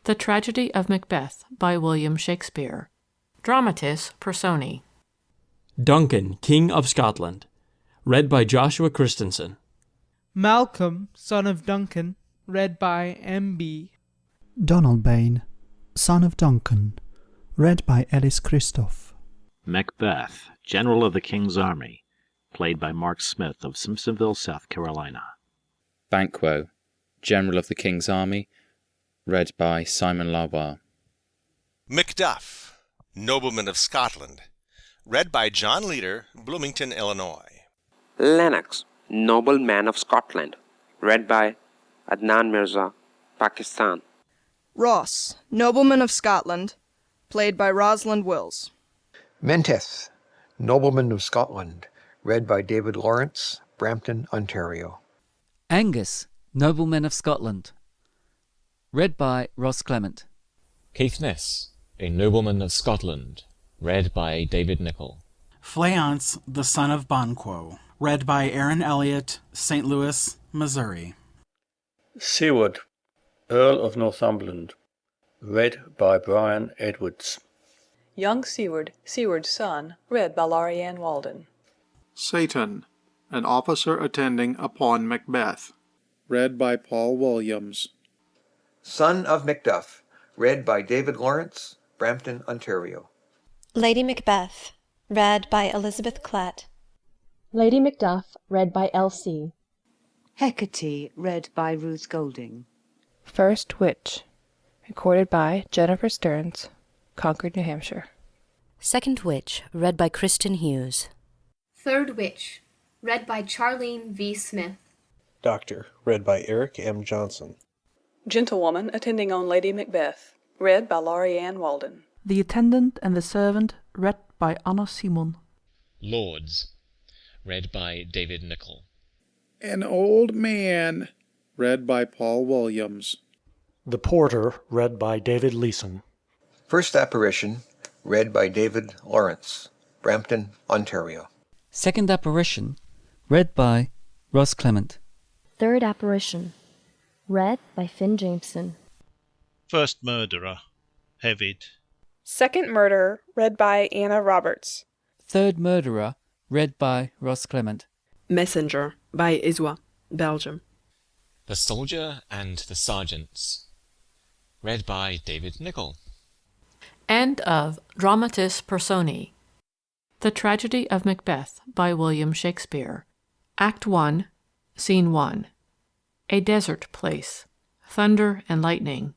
The Tragedy of Macbeth by William Shakespeare. Dramatis personae. Duncan, King of Scotland. Read by Joshua Christensen. Malcolm, son of Duncan. Read by M.B. Donalbain, son of Duncan. Read by Ellis Christoph. Macbeth, General of the King's Army. Played by Mark Smith of Simpsonville, South Carolina. Banquo, General of the King's Army. Read by Simon Lawar. Macduff, Nobleman of Scotland. Read by John Leader, Bloomington, Illinois. Lennox, Nobleman of Scotland. Read by Adnan Mirza, Pakistan. Ross, Nobleman of Scotland. Played by Rosalind Wills. Menteith, Nobleman of Scotland. Read by David Lawrence, Brampton, Ontario. Angus, Nobleman of Scotland. Read by Ross Clement. Caithness, a Nobleman of Scotland. Read by David Nichol. Fleance, the son of Banquo. Read by Aaron Elliott, St. Louis, Missouri. Seward, Earl of Northumberland. Read by Brian Edwards. Young Seward, Seward's son. Read by Laurianne Walden. Satan, an officer attending upon Macbeth. Read by Paul Williams. Son of Macduff. Read by David Lawrence, Brampton, Ontario. Lady Macbeth. Read by Elizabeth Klett. Lady Macduff. Read by L.C. Hecate. Read by Ruth Golding. First Witch. Recorded by Jennifer Stearns, Concord, New Hampshire. Second Witch. Read by Kristen Hughes. Third Witch. Read by Charlene V. Smith. Doctor. Read by Eric M. Johnson. Gentlewoman attending on Lady Macbeth. Read by Laurianne Walden. The Attendant and the Servant. Read by Anna Simon. Lords. Read by David Nichol. An Old Man. Read by Paul Williams. The Porter. Read by David Leeson. First Apparition. Read by David Lawrence, Brampton, Ontario. Second Apparition. Read by Ross Clement. Third Apparition. Read by Finn Jameson. First Murderer. Hevid. Second Murder. Read by Anna Roberts. Third Murderer. Read by Ross Clement. Messenger by Iswa, Belgium. The Soldier and the Sergeants. Read by David Nichol. End of Dramatis personae. The Tragedy of Macbeth by William Shakespeare. Act 1, Scene 1. A desert place. Thunder and lightning.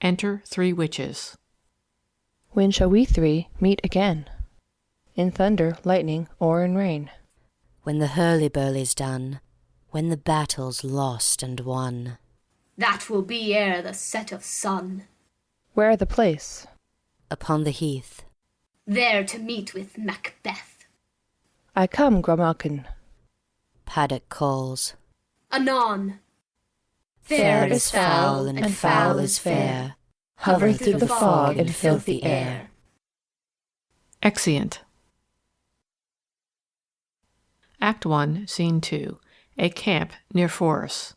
Enter 3 witches. When shall we 3 meet again? In thunder, lightning, or in rain? When the hurly-burly's done, when the battle's lost and won. That will be ere the set of sun. Where the place? Upon the heath. There to meet with Macbeth. I come, Grommalkin. Paddock calls. Anon. Fair is foul, and foul is fair. Hover through the fog and filthy air. Exeunt. Act 1, Scene 2. A camp near Forres.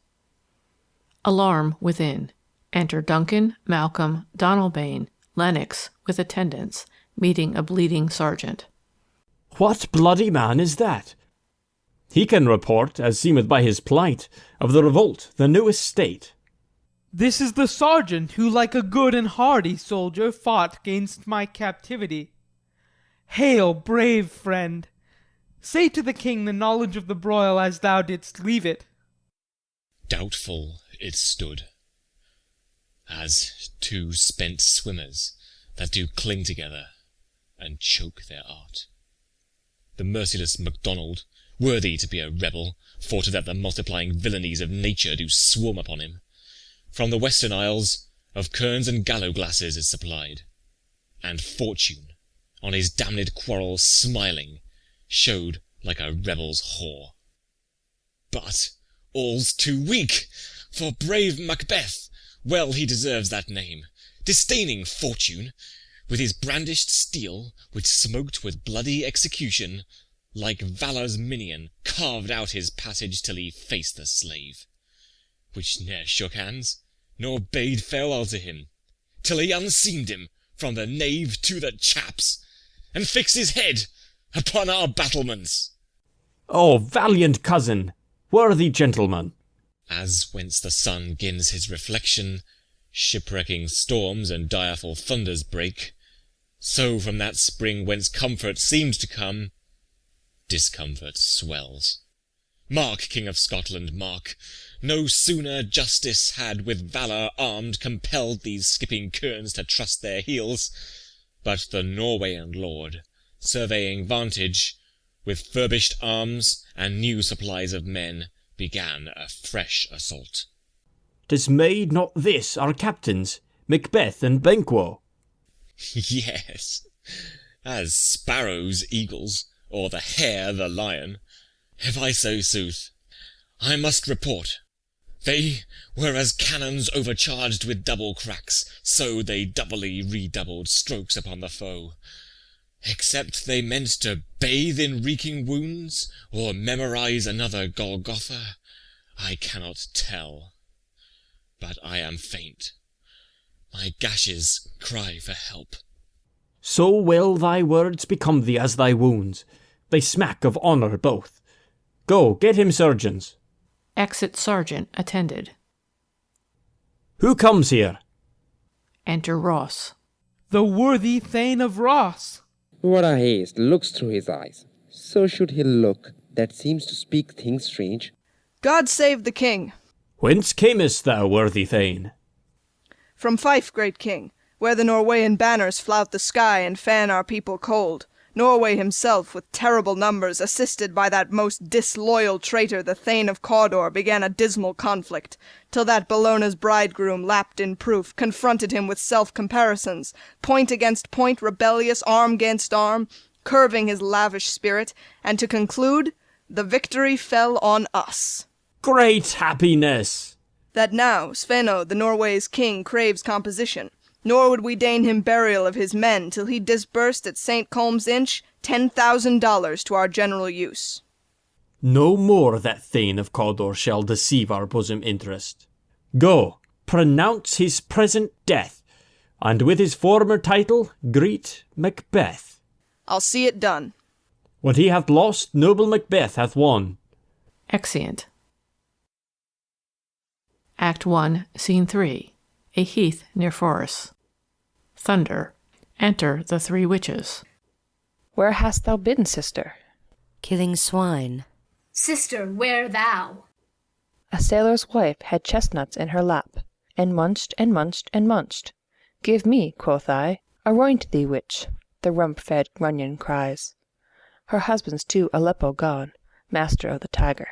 Alarm within. Enter Duncan, Malcolm, Donalbain, Lennox, with attendants, meeting a bleeding sergeant. What bloody man is that? He can report, as seemeth by his plight, of the revolt, the newest state. This is the sergeant who, like a good and hardy soldier, fought gainst my captivity. Hail, brave friend! Say to the king the knowledge of the broil as thou didst leave it. Doubtful it stood, as 2 spent swimmers that do cling together and choke their art. The merciless MacDonald, worthy to be a rebel, fought that the multiplying villainies of nature do swarm upon him. From the western isles of kerns and gallow-glasses is supplied, and fortune, on his damned quarrel smiling, showed like a rebel's whore. But all's too weak, for brave Macbeth, well he deserves that name, disdaining fortune, with his brandished steel, which smoked with bloody execution, like Valor's minion, carved out his passage till he faced the slave, which ne'er shook hands, nor bade farewell to him, till he unseamed him from the nave to the chaps, and fixed his head upon our battlements. Oh, valiant cousin, worthy gentleman! As whence the sun gins his reflection, shipwrecking storms and direful thunders break, so from that spring whence comfort seems to come, discomfort swells. Mark, King of Scotland, mark! No sooner justice had with valour armed compelled these skipping kerns to trust their heels, but the Norwegian lord, surveying vantage, with furbished arms and new supplies of men, began a fresh assault. Dismayed not this our captains, Macbeth and Banquo? Yes, as sparrows eagles, or the hare the lion. If I so sooth, I must report. They were as cannons overcharged with double cracks, so they doubly redoubled strokes upon the foe. Except they meant to bathe in reeking wounds, or memorize another Golgotha, I cannot tell. But I am faint. My gashes cry for help. So well thy words become thee as thy wounds. They smack of honour both. Go, get him surgeons. Exit sergeant attended. Who comes here? Enter Ross. The worthy Thane of Ross. What a haste looks through his eyes. So should he look, that seems to speak things strange. God save the king. Whence camest thou, worthy Thane? From Fife, great king, where the Norwegian banners flout the sky and fan our people cold. Norway himself, with terrible numbers, assisted by that most disloyal traitor, the Thane of Cawdor, began a dismal conflict, till that Bellona's bridegroom, lapped in proof, confronted him with self-comparisons, point against point, rebellious, arm against arm, curving his lavish spirit, and to conclude, the victory fell on us. Great happiness! That now Sveno, the Norway's king, craves composition, nor would we deign him burial of his men till he disbursed at St. Colm's Inch $10,000 to our general use. No more that Thane of Cawdor shall deceive our bosom interest. Go, pronounce his present death, and with his former title greet Macbeth. I'll see it done. What he hath lost, noble Macbeth hath won. Exeunt. Act 1, Scene 3. A heath near Forres. Thunder. Enter the three witches. Where hast thou been, sister? Killing swine. Sister, where thou? A sailor's wife had chestnuts in her lap, and munched and munched and munched. Give me, quoth I, a roin to thee, witch, the rump-fed Runyon cries. Her husband's to Aleppo gone, master of the Tiger.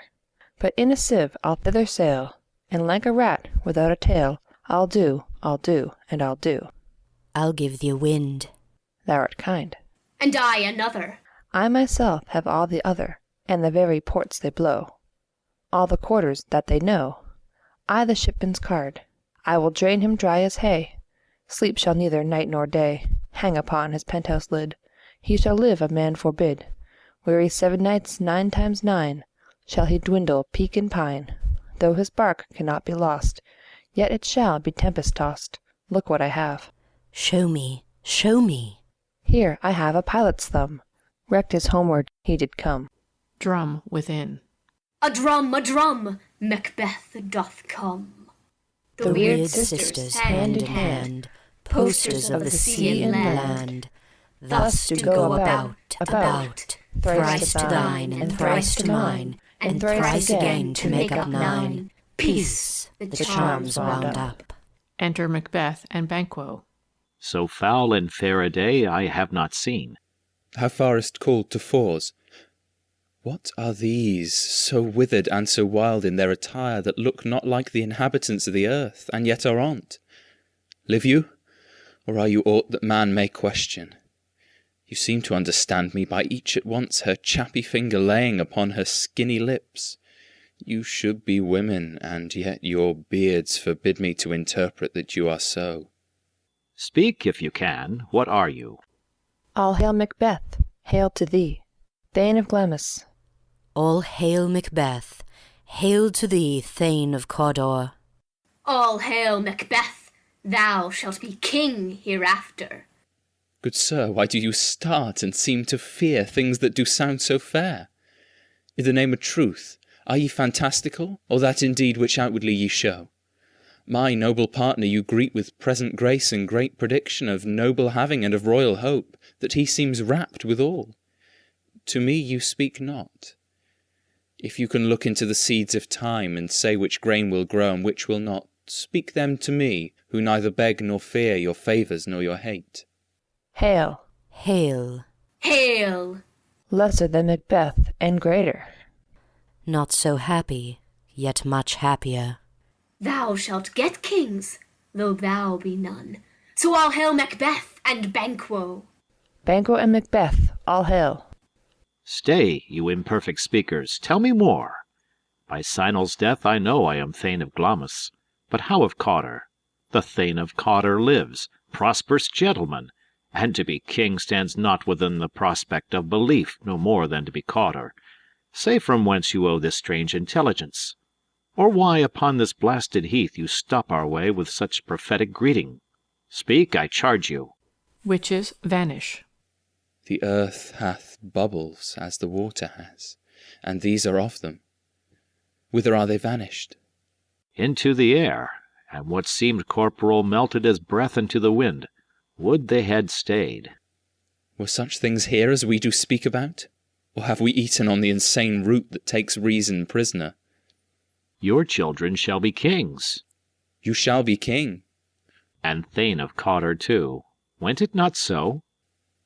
But in a sieve I'll thither sail, and like a rat without a tail, I'll do, and I'll do. I'll give thee a wind. Thou art kind. And I another. I myself have all the other, and the very ports they blow. All the quarters that they know. I the shipman's card. I will drain him dry as hay. Sleep shall neither night nor day hang upon his penthouse lid. He shall live a man forbid. Weary 7 nights 9 times 9 shall he dwindle, peak and pine. Though his bark cannot be lost, yet it shall be tempest-tossed. Look what I have. Show me, show me. Here I have a pilot's thumb. Wrecked as homeward he did come. Drum within. A drum, Macbeth doth come. The weird sisters, hand in hand, posters of the sea and land, thus do go about, thrice to thine, and thrice to mine, and thrice again to make up 9. Peace, the charms wound up. Enter Macbeth and Banquo. So foul and fair a day I have not seen. How farest called to Forres? What are these, so withered and so wild in their attire, that look not like the inhabitants of the earth, and yet are on't? Live you, or are you aught that man may question? You seem to understand me by each at once her chappy finger laying upon her skinny lips. You should be women, and yet your beards forbid me to interpret that you are so. Speak, if you can. What are you? All hail Macbeth, hail to thee, Thane of Glamis. All hail Macbeth, hail to thee, Thane of Cawdor. All hail Macbeth, Thou shalt be king hereafter. Good sir, why do you start and seem to fear things that do sound so fair? In the name of truth, are ye fantastical, or that indeed which outwardly ye show? My noble partner you greet with present grace and great prediction of noble having and of royal hope, that he seems rapt withal. To me you speak not. If you can look into the seeds of time, and say which grain will grow and which will not, speak them to me, who neither beg nor fear your favours nor your hate. Hail. Hail. Hail! Lesser than Macbeth, and greater. Not so happy, yet much happier. Thou shalt get kings, though thou be none. So all hail Macbeth and Banquo. Banquo and Macbeth, all hail. Stay, you imperfect speakers, tell me more. By Sinel's death I know I am Thane of Glamis, but how of Cawdor? The Thane of Cawdor lives, prosperous gentleman, and to be king stands not within the prospect of belief no more than to be Cawdor. Say from whence you owe this strange intelligence, or why upon this blasted heath you stop our way with such prophetic greeting. Speak, I charge you. Witches vanish. The earth hath bubbles as the water has, and these are of them. Whither are they vanished? Into the air, and what seemed corporal melted as breath into the wind. Would they had stayed. Were such things here as we do speak about? Or have we eaten on the insane root that takes reason prisoner? Your children shall be kings. You shall be king. And Thane of Cawdor too. Went it not so?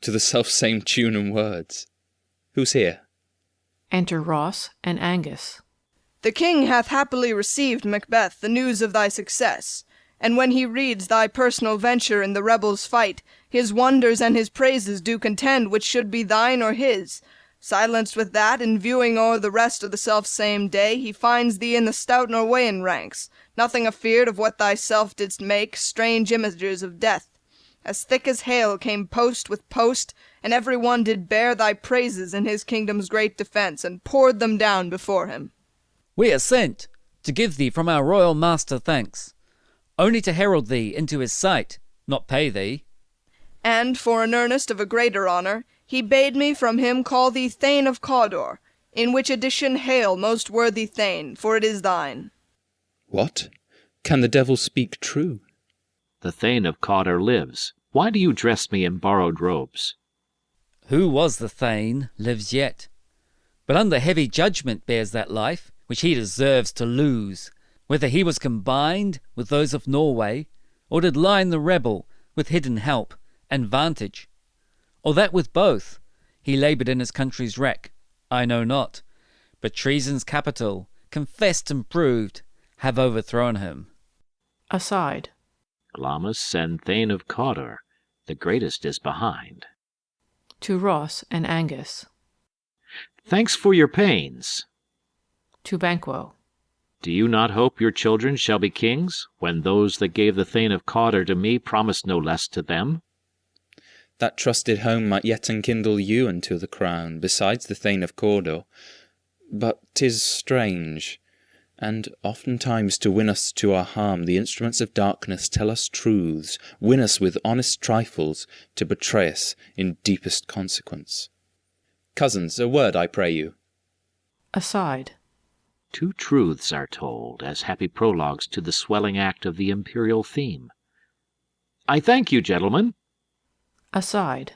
To the self-same tune and words. Who's here? Enter Ross and Angus. The king hath happily received, Macbeth, the news of thy success, and when he reads thy personal venture in the rebels' fight, his wonders and his praises do contend which should be thine or his. Silenced with that, in viewing o'er the rest of the self-same day, he finds thee in the stout Norweyan ranks, nothing afeard of what thyself didst make, strange images of death. As thick as hail came post with post, and every one did bear thy praises in his kingdom's great defence, and poured them down before him. We are sent to give thee from our royal master thanks, only to herald thee into his sight, not pay thee. And, for an earnest of a greater honour, he bade me from him call thee Thane of Cawdor, in which addition hail, most worthy Thane, for it is thine. What? Can the devil speak true? The Thane of Cawdor lives. Why do you dress me in borrowed robes? Who was the Thane lives yet, but under heavy judgment bears that life which he deserves to lose, whether he was combined with those of Norway, or did line the rebel with hidden help and vantage, or that with both he laboured in his country's wreck, I know not, but treason's capital, confessed and proved, have overthrown him. Aside. Glamis and Thane of Cawdor, the greatest is behind. To Ross and Angus. Thanks for your pains. To Banquo. Do you not hope your children shall be kings, when those that gave the Thane of Cawdor to me promised no less to them? That trusted home might yet enkindle you unto the crown, besides the Thane of Cawdor. But 'tis strange, and oftentimes to win us to our harm, the instruments of darkness tell us truths, win us with honest trifles, to betray us in deepest consequence. Cousins, a word, I pray you. Aside. 2 truths are told, as happy prologues to the swelling act of the imperial theme. I thank you, gentlemen. Aside.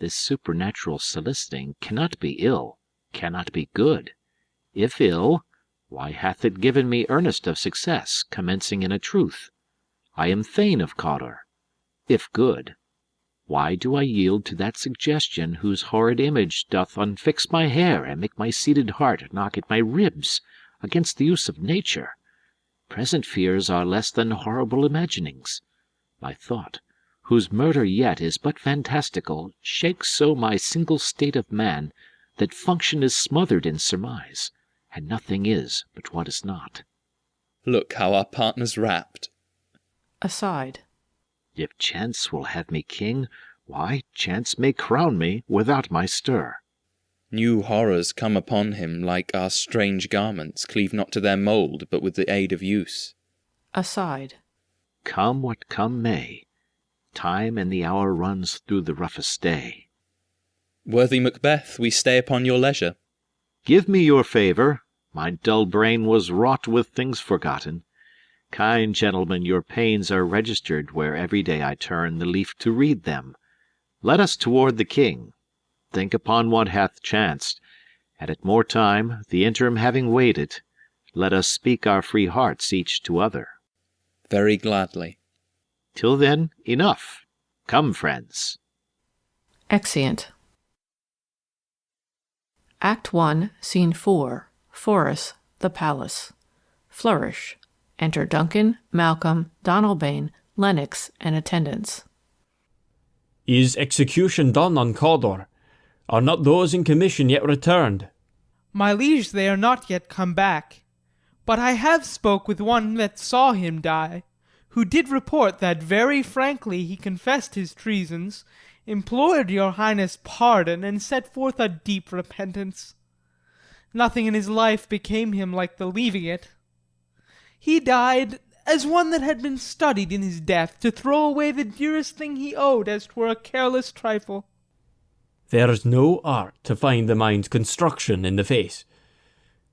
This supernatural soliciting cannot be ill, cannot be good. If ill, why hath it given me earnest of success, commencing in a truth? I am Thane of Cawdor. If good, why do I yield to that suggestion whose horrid image doth unfix my hair and make my seated heart knock at my ribs against the use of nature? Present fears are less than horrible imaginings. My thought, whose murder yet is but fantastical, shakes so my single state of man, that function is smothered in surmise, and nothing is but what is not. Look how our partner's rapt. Aside. If chance will have me king, why, chance may crown me without my stir. New horrors come upon him, like our strange garments, cleave not to their mould, but with the aid of use. Aside. come what come may. Time and the hour runs through the roughest day. Worthy Macbeth, we stay upon your leisure. Give me your favour. My dull brain was wrought with things forgotten. Kind gentlemen, your pains are registered where every day I turn the leaf to read them. Let us toward the king. Think upon what hath chanced, and at more time, the interim having waited, let us speak our free hearts each to other. Very gladly. Till then, enough. Come, friends. Exeunt. Act 1, Scene 4. Forres, the Palace. Flourish. Enter Duncan, Malcolm, Donalbain, Lennox, and attendants. Is execution done on Cawdor? Are not those in commission yet returned? My liege, they are not yet come back. But I have spoke with one that saw him die, who did report that very frankly he confessed his treasons, implored your highness pardon, and set forth a deep repentance. Nothing in his life became him like the leaving it. He died as one that had been studied in his death to throw away the dearest thing he owed as 'twere a careless trifle. There's no art to find the mind's construction in the face.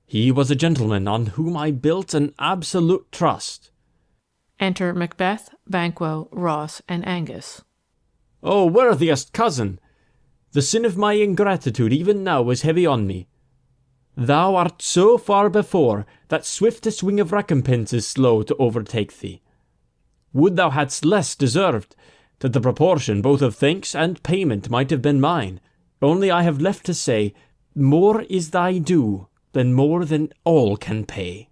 He was a gentleman on whom I built an absolute trust. Enter Macbeth, Banquo, Ross, and Angus. O worthiest cousin! The sin of my ingratitude even now is heavy on me. Thou art so far before that swiftest wing of recompense is slow to overtake thee. Would thou hadst less deserved, that the proportion both of thanks and payment might have been mine. Only I have left to say, more is thy due than more than all can pay.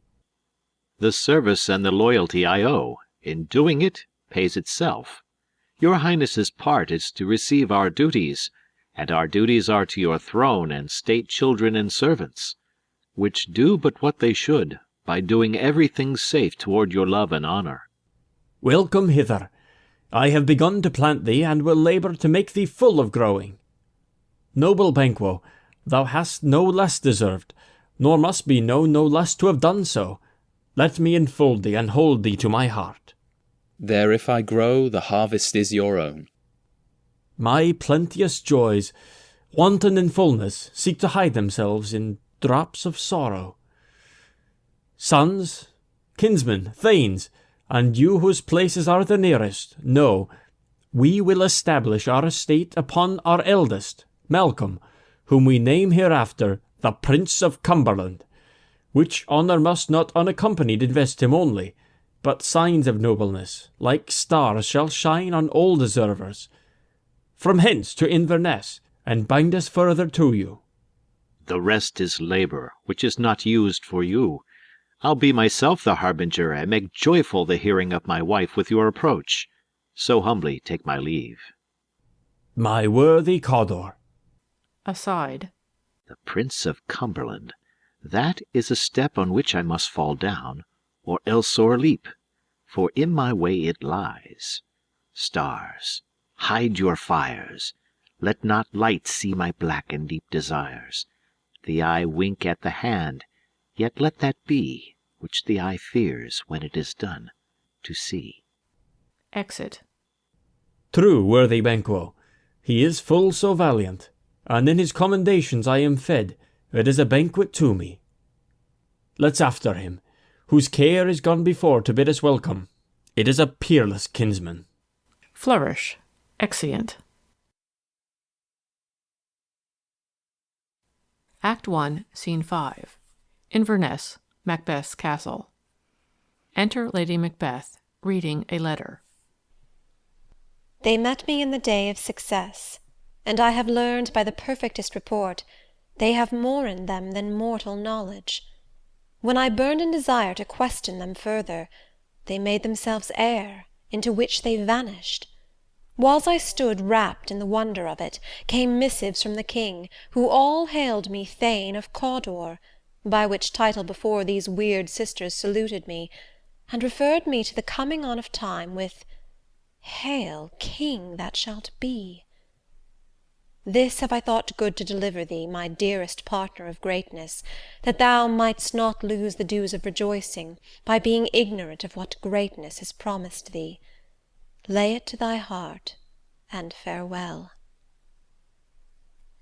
The service and the loyalty I owe, in doing it, pays itself. Your highness's part is to receive our duties, and our duties are to your throne and state children and servants, which do but what they should, by doing everything safe toward your love and honour. Welcome hither. I have begun to plant thee, and will labour to make thee full of growing. Noble Banquo, thou hast no less deserved, nor must be known no less to have done so. Let me enfold thee and hold thee to my heart. There if I grow, the harvest is your own. My plenteous joys, wanton in fullness, seek to hide themselves in drops of sorrow. Sons, kinsmen, thanes, and you whose places are the nearest, know, we will establish our estate upon our eldest, Malcolm, whom we name hereafter the Prince of Cumberland, which honour must not unaccompanied invest him only, but signs of nobleness, like stars, shall shine on all deservers. From hence to Inverness, and bind us further to you. The rest is labour, which is not used for you. I'll be myself the harbinger, and make joyful the hearing of my wife with your approach. So humbly take my leave. My worthy Cawdor. Aside. The Prince of Cumberland. That is a step on which I must fall down, or else sore leap, for in my way it lies. Stars, hide your fires. Let not light see my black and deep desires. The eye wink at the hand, yet let that be, which the eye fears when it is done, to see. Exit. True, worthy Banquo, he is full so valiant, and in his commendations I am fed. It is a banquet to me. Let's after him, whose care is gone before to bid us welcome. It is a peerless kinsman. Flourish. Exeunt. Act 1, Scene 5. Inverness, Macbeth's castle. Enter Lady Macbeth, reading a letter. They met me in the day of success, and I have learned by the perfectest report they have more in them than mortal knowledge. When I burned in desire to question them further, they made themselves air, into which they vanished. Whiles I stood wrapped in the wonder of it, came missives from the king, who all hailed me Thane of Cawdor, by which title before these weird sisters saluted me, and referred me to the coming on of time with, Hail, King that shalt be. This have I thought good to deliver thee, my dearest partner of greatness, that thou mightst not lose the dues of rejoicing, by being ignorant of what greatness is promised thee. Lay it to thy heart, and farewell.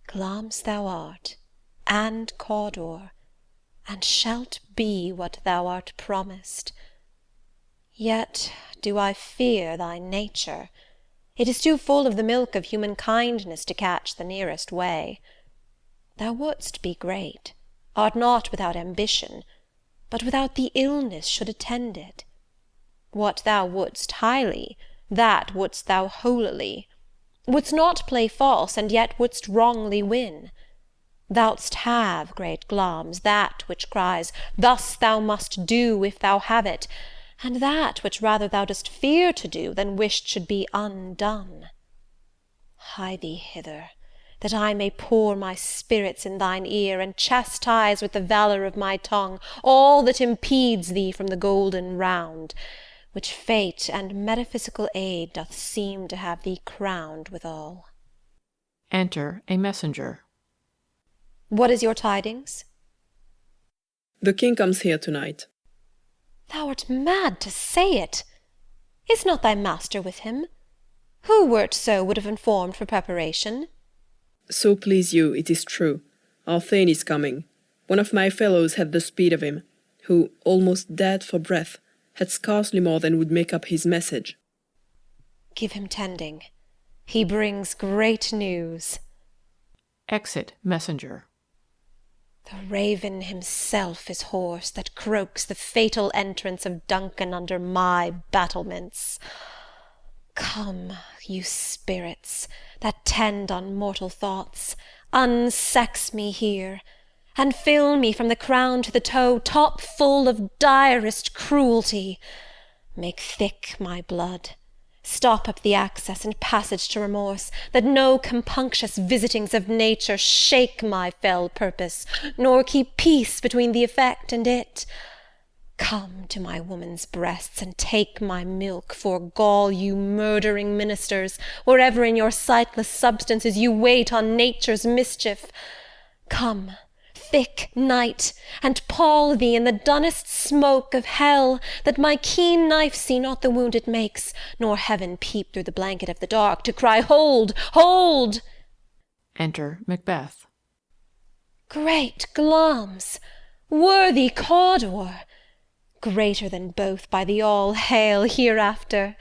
Glamis thou art, and Cawdor, and shalt be what thou art promised. Yet do I fear thy nature. It is too full of the milk of human kindness to catch the nearest way. Thou wouldst be great, art not without ambition, but without the illness should attend it. What thou wouldst highly, that wouldst thou holily. Wouldst not play false, and yet wouldst wrongly win. Thou'dst have, great Glamis, that which cries, thus thou must do if thou have it, and that which rather thou dost fear to do than wished should be undone. Hie thee hither, that I may pour my spirits in thine ear, and chastise with the valour of my tongue all that impedes thee from the golden round, which fate and metaphysical aid doth seem to have thee crowned withal. Enter a messenger. What is your tidings? The king comes here tonight. Thou art mad to say it. Is not thy master with him? Who wert so would have informed for preparation? So please you, it is true. Our Thane is coming. One of my fellows had the speed of him, who, almost dead for breath, had scarcely more than would make up his message. Give him tending. He brings great news. Exit messenger. The raven himself is hoarse that croaks the fatal entrance of Duncan under my battlements. Come, you spirits that tend on mortal thoughts, unsex me here, and fill me from the crown to the toe top full of direst cruelty. Make thick my blood, stop up the access and passage to remorse, that no compunctious visitings of nature shake my fell purpose, nor keep peace between the effect and it. Come to my woman's breasts, and take my milk, for gall, you murdering ministers, wherever in your sightless substances you wait on nature's mischief. Come, thick night, and pall thee in the dunnest smoke of hell, that my keen knife see not the wound it makes, nor heaven peep through the blanket of the dark, to cry, hold, hold! Enter Macbeth. Great Glamis, worthy Cawdor, greater than both by the all-hail hereafter.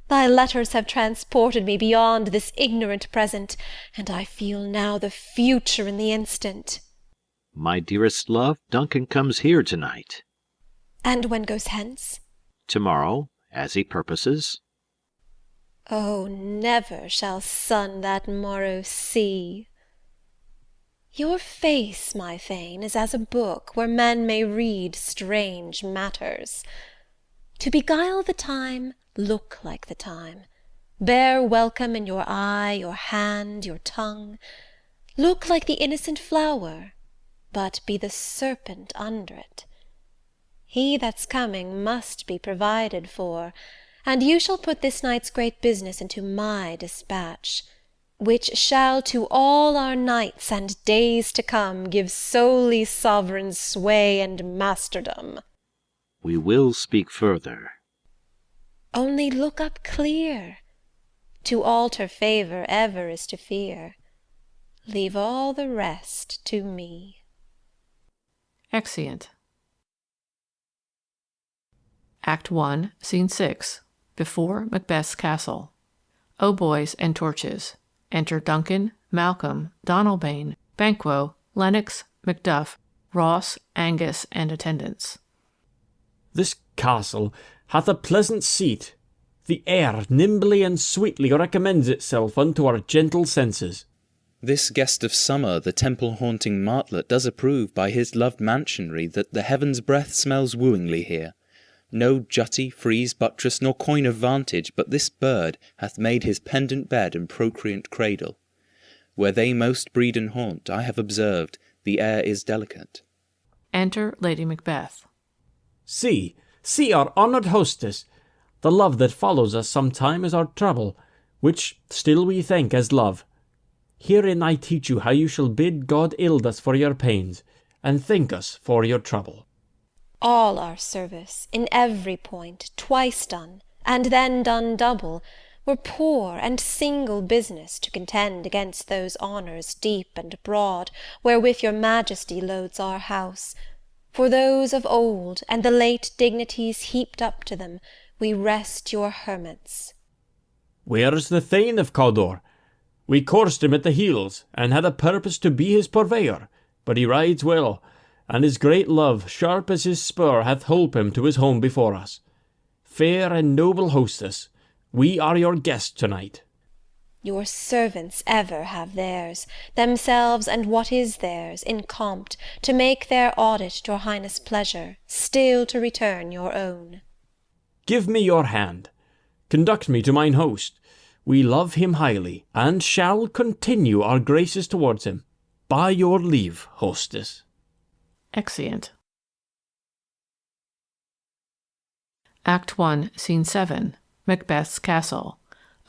Thy letters have transported me beyond this ignorant present, and I feel now the future in the instant. My dearest love, Duncan comes here tonight. And when goes hence? Tomorrow, as he purposes. Oh, never shall sun that morrow see. Your face, my Thane, is as a book where men may read strange matters. To beguile the time, look like the time. Bear welcome in your eye, your hand, your tongue. Look like the innocent flower, but be the serpent under it. He that's coming must be provided for, and you shall put this night's great business into my dispatch, which shall to all our nights and days to come give solely sovereign sway and masterdom. We will speak further. Only look up clear. To alter favour ever is to fear. Leave all the rest to me. Exeunt. Act 1, Scene 6. Before Macbeth's castle. Hautboys and torches. Enter Duncan, Malcolm, Donalbain, Banquo, Lennox, Macduff, Ross, Angus, and attendants. This castle hath a pleasant seat. The air nimbly and sweetly recommends itself unto our gentle senses. This guest of summer, the temple-haunting martlet, does approve by his loved mansionry that the heaven's breath smells wooingly here. No jutty, frieze, buttress, nor coign of vantage, but this bird hath made his pendant bed and procreant cradle. Where they most breed and haunt, I have observed, the air is delicate. Enter Lady Macbeth. See our honoured hostess. The love that follows us sometime is our trouble, which still we thank as love. Herein I teach you how you shall bid God ild us for your pains, and thank us for your trouble. All our service, in every point, twice done, and then done double, were poor and single business to contend against those honours deep and broad, wherewith your majesty loads our house. For those of old, and the late dignities heaped up to them, we rest your hermits. Where's the Thane of Cawdor? We coursed him at the heels, and had a purpose to be his purveyor, but he rides well, and his great love, sharp as his spur, hath holp him to his home before us. Fair and noble hostess, we are your guests tonight. Your servants ever have theirs, themselves and what is theirs, in compt, to make their audit your highness' pleasure, still to return your own. Give me your hand. Conduct me to mine host. We love him highly, and shall continue our graces towards him. By your leave, hostess. Exeunt. Act 1, Scene 7. Macbeth's castle.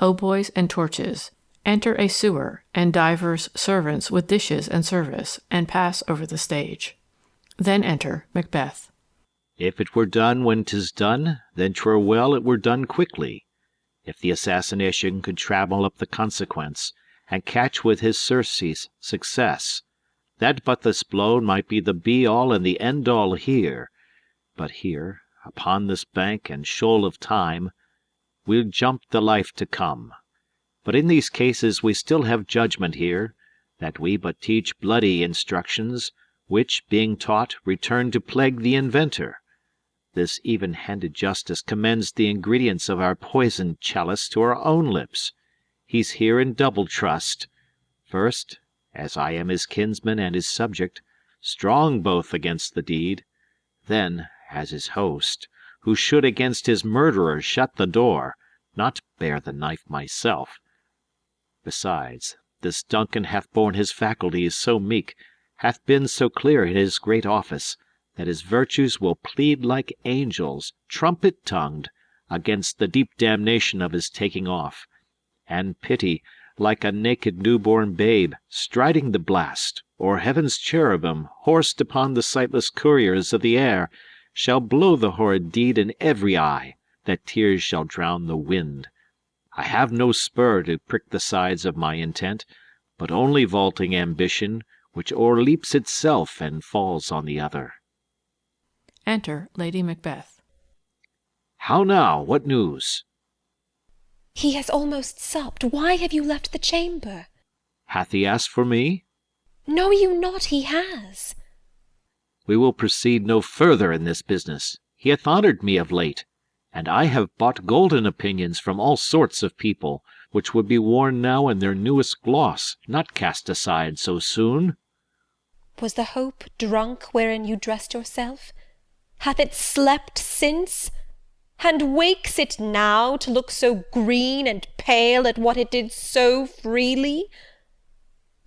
Hautboys and torches. Enter a sewer, and divers servants with dishes and service, and pass over the stage. Then enter Macbeth. If it were done when 'tis done, then 'twere well it were done quickly. If the assassination could travel up the consequence, and catch with his surcease success, that but this blow might be the be-all and the end-all here. But here, upon this bank and shoal of time, we'll jump the life to come. But in these cases we still have judgment here, that we but teach bloody instructions, which, being taught, return to plague the inventor. This even-handed justice commends the ingredients of our poisoned chalice to our own lips. He's here in double trust. First, as I am his kinsman and his subject, strong both against the deed. Then, as his host, who should against his murderer shut the door, not bear the knife myself. Besides, this Duncan hath borne his faculties so meek, hath been so clear in his great office, that his virtues will plead like angels, trumpet-tongued, against the deep damnation of his taking off, and pity, like a naked new-born babe, striding the blast, or heaven's cherubim, horsed upon the sightless couriers of the air, shall blow the horrid deed in every eye, that tears shall drown the wind. I have no spur to prick the sides of my intent, but only vaulting ambition, which o'erleaps itself and falls on the other. Enter Lady Macbeth. How now? What news? He has almost supped. Why have you left the chamber? Hath he asked for me? Know you not he has? We will proceed no further in this business. He hath honoured me of late, and I have bought golden opinions from all sorts of people, which would be worn now in their newest gloss, not cast aside so soon. Was the hope drunk wherein you dressed yourself? Hath it slept since? And wakes it now to look so green and pale at what it did so freely?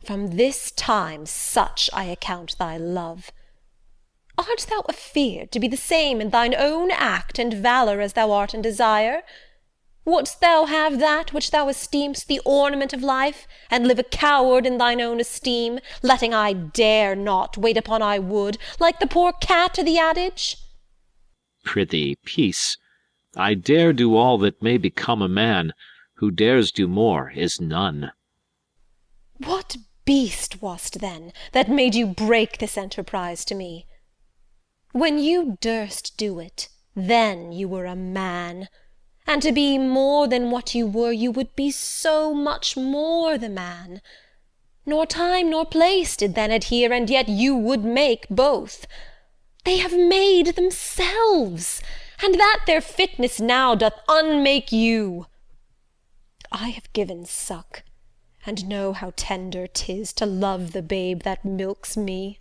From this time such I account thy love. Art thou afeard to be the same in thine own act and valour as thou art in desire? Wouldst thou have that which thou esteem'st the ornament of life, and live a coward in thine own esteem, letting I dare not wait upon I would, like the poor cat o' the adage? Prithee, peace. I dare do all that may become a man. Who dares do more is none. What beast wast then that made you break this enterprise to me? When you durst do it, then you were a man. And to be more than what you were, you would be so much more the man. Nor time nor place did then adhere, and yet you would make both. They have made themselves, and that their fitness now doth unmake you. I have given suck, and know how tender 'tis to love the babe that milks me.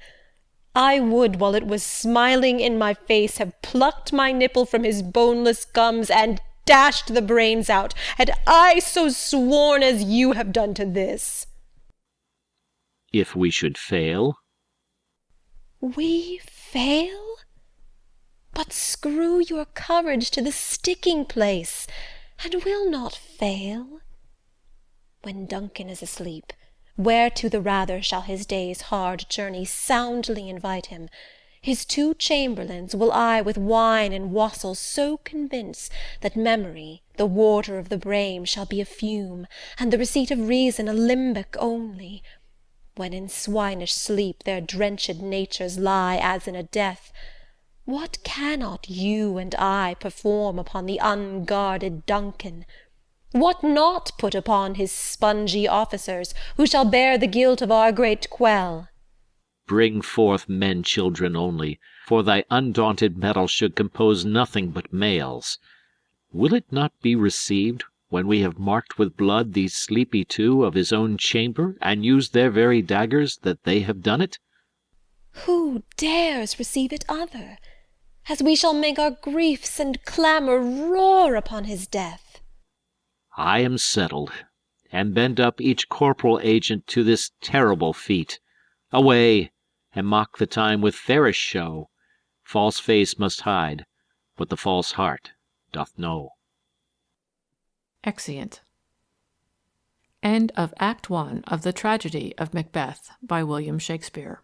I would, while it was smiling in my face, have plucked my nipple from his boneless gums, and dashed the brains out, had I so sworn as you have done to this. If we should fail? We fail? But screw your courage to the sticking place, and we'll not fail. When Duncan is asleep, Whereto the rather shall his day's hard journey soundly invite him. His 2 chamberlains will I with wine and wassail so convince, that memory, the water of the brain, shall be a fume, and the receipt of reason a limbeck only. When in swinish sleep their drenched natures lie as in a death, what cannot you and I perform upon the unguarded Duncan? What not put upon his spongy officers, who shall bear the guilt of our great quell? Bring forth men children only, for thy undaunted metal should compose nothing but males. Will it not be received, when we have marked with blood these sleepy 2 of his own chamber, and used their very daggers, that they have done it? Who dares receive it other, as we shall make our griefs and clamour roar upon his death? I am settled, and bend up each corporal agent to this terrible feat. Away, and mock the time with fairest show. False face must hide what the false heart doth know. Exeunt. End of Act 1 of The Tragedy of Macbeth by William Shakespeare.